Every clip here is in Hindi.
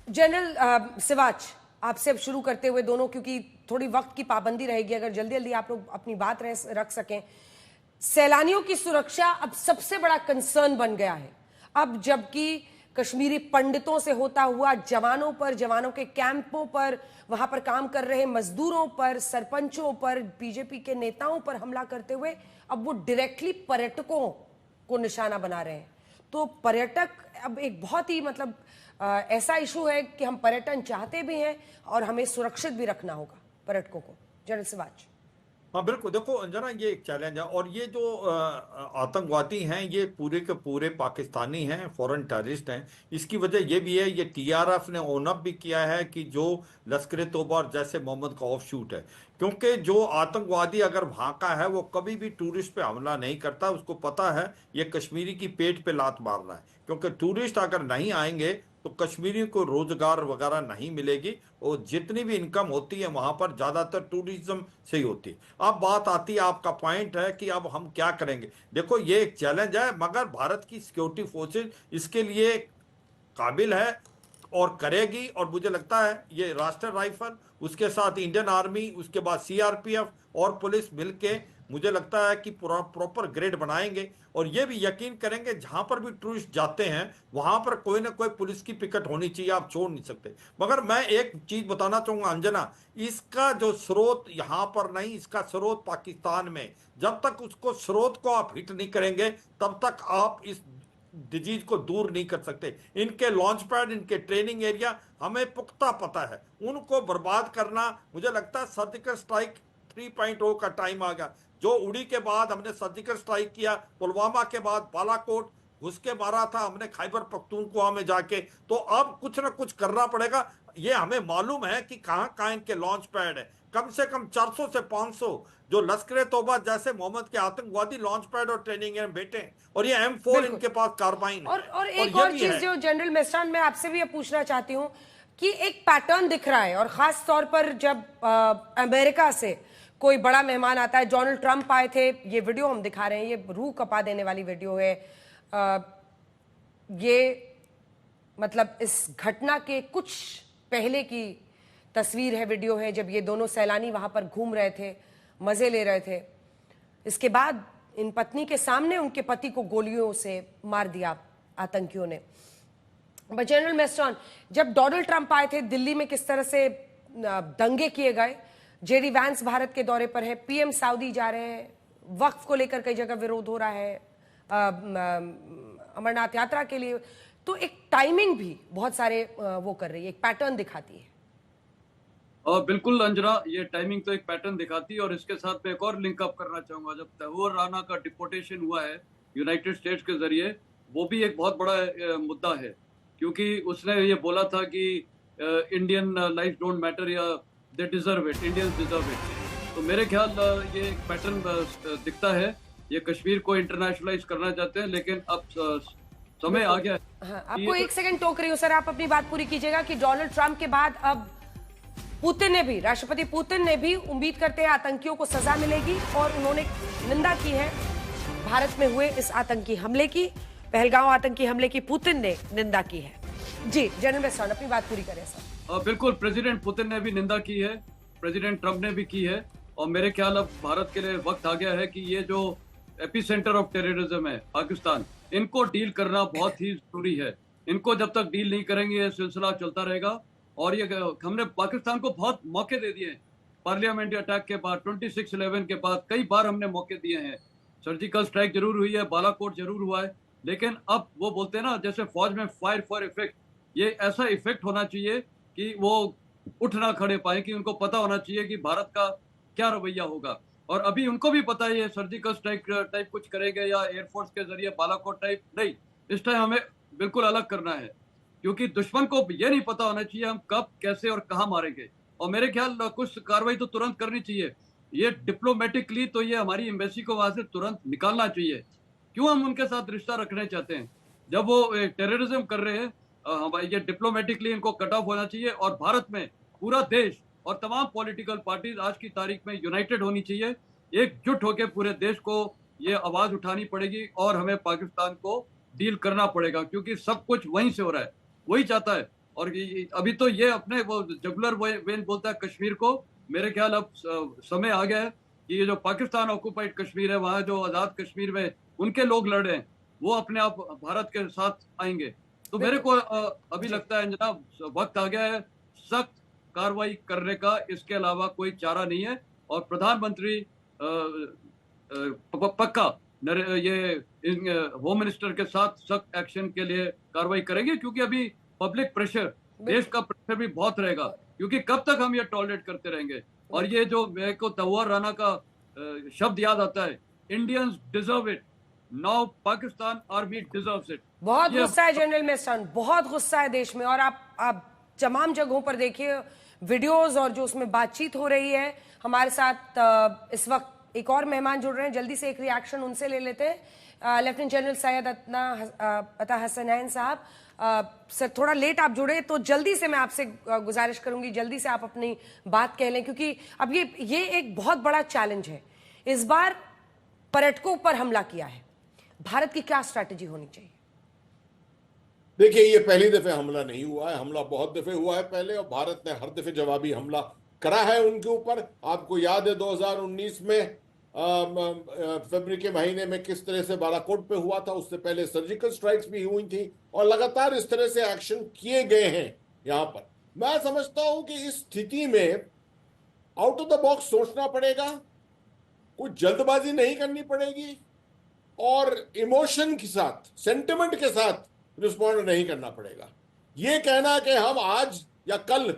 जनरल सिवाच, आपसे अब शुरू करते हुए दोनों, क्योंकि थोड़ी वक्त की पाबंदी रहेगी, अगर जल्दी जल्दी आप लोग अपनी बात रख सकें। सैलानियों की सुरक्षा अब सबसे बड़ा कंसर्न बन गया है। अब जबकि कश्मीरी पंडितों से होता हुआ जवानों पर, जवानों के कैंपों पर, वहां पर काम कर रहे मजदूरों पर, सरपंचों पर, बीजेपी के नेताओं पर हमला करते हुए अब वो डायरेक्टली पर्यटकों को निशाना बना रहे हैं। तो पर्यटक अब एक बहुत ही मतलब ऐसा इशू है कि हम पर्यटन चाहते भी हैं और हमें सुरक्षित भी रखना होगा पर्यटकों को। जनरल सिवाच। हाँ बिल्कुल, देखो अंजना, ये एक चैलेंज है। और ये जो आतंकवादी हैं, ये पूरे के पूरे पाकिस्तानी हैं, फॉरेन टेररिस्ट हैं। इसकी वजह ये भी है, ये टीआरएफ ने ओन अप भी किया है कि जो लश्कर तोबा और जैसे मोहम्मद का ऑफ शूट है। क्योंकि जो आतंकवादी अगर वहाँ का है, वो कभी भी टूरिस्ट पे हमला नहीं करता। उसको पता है ये कश्मीरी की पेट पे लात मारना है। क्योंकि टूरिस्ट अगर नहीं आएंगे तो कश्मीरियों को रोजगार वगैरह नहीं मिलेगी, और जितनी भी इनकम होती है वहां पर ज्यादातर टूरिज्म से ही होती है। अब बात आती है, आपका पॉइंट है कि अब हम क्या करेंगे। देखो, ये एक चैलेंज है, मगर भारत की सिक्योरिटी फोर्सेज इसके लिए काबिल है और करेगी। और मुझे लगता है ये राष्ट्रीय राइफल, उसके साथ इंडियन आर्मी, उसके बाद सीआरपीएफ और पुलिस मिलके मुझे लगता है कि पूरा प्रॉपर ग्रेड बनाएंगे। और ये भी यकीन करेंगे जहां पर भी टूरिस्ट जाते हैं वहां पर कोई ना कोई पुलिस की पिकेट होनी चाहिए, आप छोड़ नहीं सकते। मगर मैं एक चीज बताना चाहूंगा अंजना, इसका जो स्रोत यहाँ पर नहीं, इसका स्रोत पाकिस्तान में। जब तक उसको स्रोत को आप हिट नहीं करेंगे तब तक आप इस डिजीज को दूर नहीं कर सकते। इनके लॉन्च पैड, इनके ट्रेनिंग एरिया हमें पुख्ता पता है। उनको बर्बाद करना, मुझे लगता है सर्जिकल स्ट्राइक 3.0 का टाइम आ गया। जो उड़ी के बाद हमने सर्जिकल स्ट्राइक किया, पुलवामा के बाद बालाकोट घुस के मारा था हमने खैबर पख्तूनख्वा में जाके, तो अब कुछ ना कुछ करना पड़ेगा। ये हमें मालूम है कि कहां कहां इनके लॉन्च पैड है। कम से कम 400 से 500 जो लश्कर तोबा जैसे मोहम्मद के आतंकवादी लॉन्च पैड और ट्रेनिंग में बैठे हैं, और ये M4 बिल्कुल। इनके पास कार्बाइन है। और और एक ये और भी चीज है। जो जनरल मेहसान, मैं आपसे भी ये पूछना चाहती हूँ कि एक पैटर्न दिख रहा है, और खास तौर पर जब अमेरिका से कोई बड़ा मेहमान आता है। डोनाल्ड ट्रंप आए थे, ये वीडियो हम दिखा रहे हैं, ये रूह कपा देने वाली वीडियो है। ये मतलब इस घटना के कुछ पहले की तस्वीर है, वीडियो है, जब ये दोनों सैलानी वहां पर घूम रहे थे, मजे ले रहे थे। इसके बाद इन पत्नी के सामने उनके पति को गोलियों से मार दिया आतंकियों ने। जनरल मेस्ट्रॉन, जब डोनाल्ड ट्रंप आए थे दिल्ली में, किस तरह से दंगे किए गए। जेडी वैंस भारत के दौरे पर है, पीएम सऊदी जा रहे हैं, वक्फ को लेकर कई जगह विरोध हो रहा है, अमरनाथ यात्रा के लिए। तो एक टाइमिंग भी बहुत सारे वो कर रही है, एक पैटर्न दिखाती है। बिल्कुल अंजना, ये टाइमिंग तो एक पैटर्न दिखाती है। और इसके साथ मैं एक और लिंक अप करना चाहूंगा। जब तैमूर राना का डिपोटेशन हुआ है यूनाइटेड स्टेट्स के जरिए, वो भी एक बहुत बड़ा मुद्दा है। क्योंकि उसने ये बोला था कि इंडियन लाइफ डोंट मैटर, या they deserve it, Indians deserve it. तो मेरे ख्याल ये एक पैटर्न दिखता है। ये कश्मीर को इंटरनेशनलाइज करना चाहते हैं, लेकिन अब समय आ गया है। हाँ, आपको एक सेकंड टोक रही हूँ सर, आप अपनी बात पूरी कीजिएगा कि डोनाल्ड ट्रंप के बाद अब पुतिन ने भी, राष्ट्रपति पुतिन ने भी उम्मीद करते हैं आतंकियों को सजा मिलेगी, और उन्होंने निंदा की है भारत में हुए इस आतंकी हमले की, पहलगांव आतंकी हमले की पुतिन ने निंदा की है। जी जनरल मेस्ट्रॉन, अपनी बात पूरी करें सर। बिल्कुल, प्रेसिडेंट पुतिन ने भी निंदा की है, प्रेसिडेंट ट्रंप ने भी की है। और मेरे ख्याल अब भारत के लिए वक्त आ गया है कि ये जो एपिसेंटर ऑफ टेररिज्म है पाकिस्तान, इनको डील करना बहुत ही जरूरी है। इनको जब तक डील नहीं करेंगे ये सिलसिला चलता रहेगा। और ये हमने पाकिस्तान को बहुत मौके दे दिए हैं। पार्लियामेंट्री अटैक के बाद, 26/11 के बाद कई बार हमने मौके दिए हैं। सर्जिकल स्ट्राइक जरूर हुई है, बालाकोट जरूर हुआ है, लेकिन अब वो बोलते हैं ना, जैसे फौज में फायर फॉर इफेक्ट, ये ऐसा इफेक्ट होना चाहिए कि वो उठ ना खड़े पाए, कि उनको पता होना चाहिए कि भारत का क्या रवैया होगा। और अभी उनको भी पता है ये सर्जिकल स्ट्राइक टाइप कुछ करेंगे या एयरफोर्स के जरिए बालाकोट टाइप, नहीं। इस टाइम हमें बिल्कुल अलग करना है, क्योंकि दुश्मन को ये नहीं पता होना चाहिए हम कब, कैसे और कहां मारेंगे। और मेरे ख्याल कुछ कार्रवाई तो तुरंत करनी चाहिए। ये डिप्लोमेटिकली तो ये हमारी एम्बेसी को वहां से तुरंत निकालना चाहिए। क्यों हम उनके साथ रिश्ता रखना चाहते हैं जब वो टेररिज्म कर रहे हैं। ये डिप्लोमेटिकली इनको कट ऑफ होना चाहिए। और भारत में पूरा देश और तमाम पॉलिटिकल पार्टीज आज की तारीख में यूनाइटेड होनी चाहिए, एकजुट होकर पूरे देश को ये आवाज उठानी पड़ेगी, और हमें पाकिस्तान को डील करना पड़ेगा, क्योंकि सब कुछ वहीं से हो रहा है। वही चाहता है और अभी तो ये अपने वो जुगलर वेल बोलता है कश्मीर को, मेरे ख्याल अब समय आ गया है कि ये जो पाकिस्तान ऑक्युपाइड कश्मीर है, वहाँ जो आजाद कश्मीर में उनके लोग लड़ रहे हैं, वो अपने आप भारत के साथ आएंगे। तो मेरे को अभी लगता है जनाब, वक्त आ गया है सख्त कार्रवाई करने का, इसके अलावा कोई चारा नहीं है। और प्रधानमंत्री पक्का ये होम मिनिस्टर के साथ सख्त एक्शन के लिए कार्रवाई करेंगे, क्योंकि अभी पब्लिक प्रेशर, देश का प्रेशर भी बहुत रहेगा, क्योंकि कब तक हम ये टॉलरेट करते रहेंगे। और ये जो मेरे को तंवर राणा का शब्द याद आता है, Indians deserve it, now Pakistan army deserves it. बहुत गुस्सा है जनरल मेहसान, बहुत गुस्सा है देश में। और आप तमाम जगहों पर देखिए वीडियोस और जो उसमें बातचीत हो रही है। हमारे साथ इस वक्त एक और मेहमान जुड़ रहे हैं, जल्दी से एक रिएक्शन उनसे ले लेते हैं। लेफ्टिनेंट जनरल सैयद अता हसनैन साहब, सर थोड़ा लेट आप जुड़े, तो जल्दी से मैं आपसे गुजारिश करूंगी जल्दी से आप अपनी बात कह लें, क्योंकि अब ये एक बहुत बड़ा चैलेंज है। इस बार पर्यटकों पर हमला किया है, भारत की क्या स्ट्रैटेजी होनी चाहिए? देखिए, ये पहली दफे हमला नहीं हुआ है, हमला बहुत दफे हुआ है पहले, और भारत ने हर दफे जवाबी हमला करा है उनके ऊपर। आपको याद है 2019 में फरवरी के महीने में किस तरह से बालाकोट पे हुआ था, उससे पहले सर्जिकल स्ट्राइक्स भी हुई थी, और लगातार इस तरह से एक्शन किए गए हैं यहाँ पर। मैं समझता हूं कि इस स्थिति में आउट ऑफ द बॉक्स सोचना पड़ेगा, कोई जल्दबाजी नहीं करनी पड़ेगी, और इमोशन के साथ, सेंटिमेंट के साथ रिस्पॉन्ड नहीं करना पड़ेगा। ये कहना कि हम आज या कल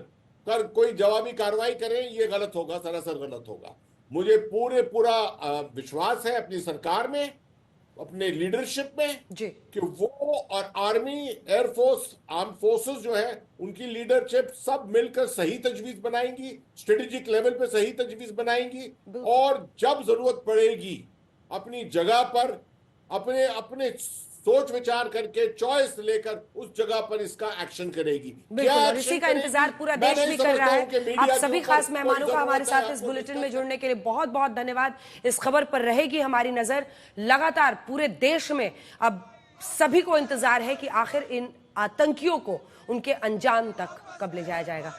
कर कोई जवाबी कार्रवाई करें, ये गलत होगा, सरासर गलत होगा। मुझे पूरा विश्वास है अपनी सरकार में, अपने लीडरशिप में जी, कि वो और आर्मी, एयरफोर्स, आर्म फोर्सेस जो है, उनकी लीडरशिप सब मिलकर सही तजवीज बनाएंगी, स्ट्रेटेजिक लेवल पे सही तजवीज बनाएंगी, और जब जरूरत पड़ेगी अपनी जगह पर अपने सोच विचार करके चॉइस लेकर उस जगह पर इसका एक्शन करेगी। बिल्कुल, और इसी का इंतजार पूरा देश भी कर रहा है। आप सभी खास मेहमानों का हमारे साथ इस बुलेटिन में जुड़ने के लिए बहुत बहुत धन्यवाद। इस खबर पर रहेगी हमारी नजर लगातार पूरे देश में। अब सभी को इंतजार है कि आखिर इन आतंकियों को उनके अंजाम तक कब ले जाया जाएगा।